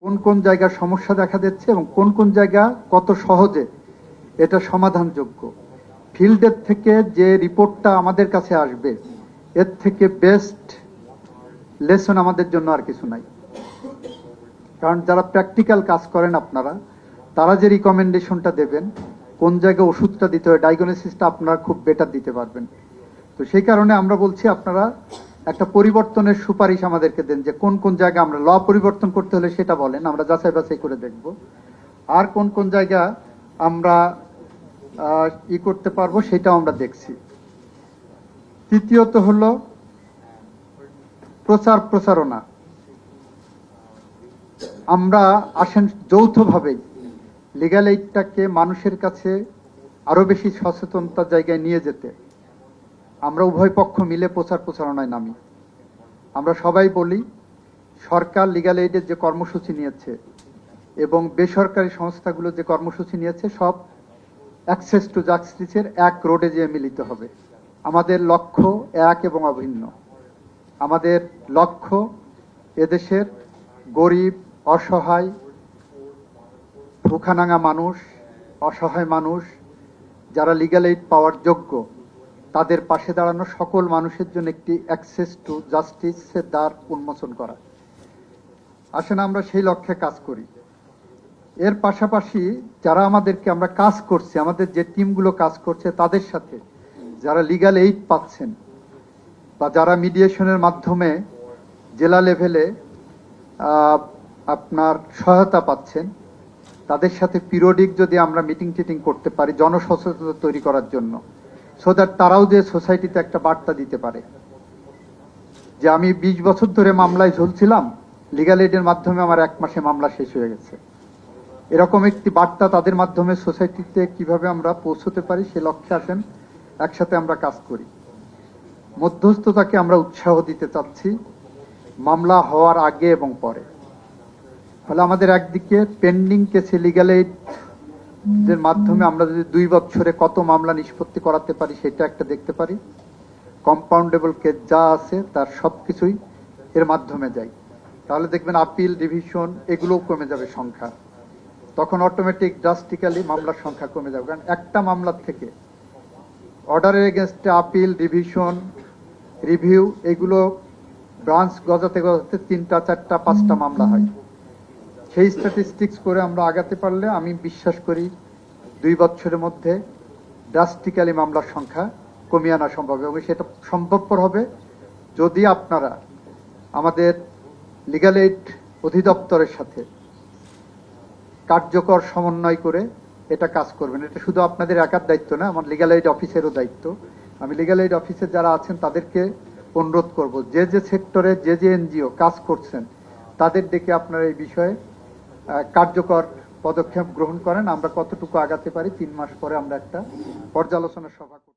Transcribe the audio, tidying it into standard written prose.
কোন কোন জায়গায় সমস্যা দেখা দিচ্ছে এবং কোন কোন জায়গা কত সহজে এটা সমাধানযোগ্য। ফিল্ডের থেকে যে রিপোর্টটা আমাদের কাছে আসবে এর থেকে বেস্ট লেসন আমাদের জন্য আর কিছু নাই। কারণ যারা প্র্যাকটিক্যাল কাজ করেন আপনারা, তারা যে রিকমেন্ডেশনটা দেবেন কোন জায়গায় ওষুধটা দিতে হয়, ডায়াগনোসিসটা আপনারা খুব বেটার দিতে পারবেন। তো সেই কারণে আমরা বলছি আপনারা একটা পরিবর্তনের সুপারিশ আমাদেরকে দেন, যে কোন কোন জায়গা আমরা ল পরিবর্তন করতে হলে সেটা বলেন, আমরা যাচাই বাছাই করে দেখব। আর কোন কোন জায়গা আমরা করতে পারবো সেটাও আমরা দেখছি। তৃতীয়ত হলো প্রচারণা। আমরা আসেন যৌথভাবে লিগ্যাল এইডটাকে মানুষের কাছে আরো বেশি সচেতনতার জায়গায় নিয়ে যেতে আমরা উভয় পক্ষ মিলে প্রচারণায় নামি। আমরা সবাই বলি, সরকার লিগ্যাল এইডের যে কর্মসূচি নিয়েছে এবং বেসরকারি সংস্থাগুলো যে কর্মসূচি নিয়েছে, সব অ্যাক্সেস টু জাস্টিসের এক রোডে যেয়ে মিলিত হবে। আমাদের লক্ষ্য এক এবং অভিন্ন। আমাদের লক্ষ্য এদেশের গরিব, অসহায়, ভুখানাঙা মানুষ, অসহায় মানুষ যারা লিগ্যাল এইড পাওয়ার যোগ্য, তাদের পাশে দাঁড়ানো, সকল মানুষের জন্য একটি অ্যাক্সেস টু জাস্টিসের দ্বার উন্মোচন করা। আসেন আমরা সেই লক্ষ্যে কাজ করি। এর পাশাপাশি যারা আমাদেরকে আমরা কাজ করছি, আমাদের যে টিমগুলো কাজ করছে, তাদের সাথে যারা লিগ্যাল এইড পাচ্ছেন বা যারা মিডিয়েশনের মাধ্যমে জেলা লেভেলে আপনার সহায়তা পাচ্ছেন, তাদের সাথে পিরিয়ডিক যদি আমরা মিটিং টিটিং করতে পারি জনসচেতনতা তৈরি করার জন্য, সো দ্যাট তারাও যে সোসাইটিতে একটা বার্তা দিতে পারে যে আমি 20 বছর ধরে মামলায় ঝুলছিলাম, লিগ্যাল এইডের মাধ্যমে আমার 1 মাসে মামলা শেষ হয়ে গেছে। এরকম একটি বার্তা তাদের মাধ্যমে সোসাইটিতে কিভাবে আমরা পৌঁছতে পারি সে লক্ষ্যে আসেন একসাথে আমরা কাজ করি। মধ্যস্থতাকে আমরা উৎসাহ দিতে চাচ্ছি মামলা হওয়ার আগে এবং পরে। ফলে আমাদের একদিকে পেন্ডিং কেসে লিগ্যাল এইড এর মাধ্যমে আমরা যদি 2 বছরে কত মামলা নিষ্পত্তি করাতে পারি সেটা একটা দেখতে পারি। কম্পাউন্ডেবল কেস যা আছে তার সবকিছুই এর মাধ্যমে যায়, তাহলে দেখবেন আপিল, ডিভিশন এগুলোও কমে যাবে সংখ্যা। তখন অটোমেটিক ড্রাস্টিক্যালি মামলার সংখ্যা কমে যাবে। কারণ একটা মামলার থেকে অর্ডারের এগেনস্টে আপিল, ডিভিশন, রিভিউ এগুলো ব্রাঞ্চ গজাতে গজাতে 3টা, 4টা, 5টা মামলা হয়। সেই স্ট্যাটিস্টিক্স করে আমরা আগাতে পারলে আমি বিশ্বাস করি 2 বছরের মধ্যে ড্রাস্টিক্যালি মামলার সংখ্যা কমিয়ে আনা সম্ভব, এবং সেটা সম্ভবপর হবে যদি আপনারা আমাদের লিগ্যাল এইড অধিদপ্তরের সাথে কার্যকর সমন্বয় করে এটা কাজ করবেন। এটা শুধু আপনাদের একার দায়িত্ব না, আমার লিগ্যাল এইড অফিসেরও দায়িত্ব। আমি লিগ্যাল এইড অফিসে যারা আছেন তাদেরকে অনুরোধ করব, যে যে সেক্টরে যে যে এনজিও কাজ করছেন তাদের ডেকে আপনারা এই বিষয়ে কার্যকর পদক্ষেপ গ্রহণ করেন। আমরা কতটুকু আগাতে পারি 3 মাস পরে আমরা একটা পর্যালোচনা সভা করব।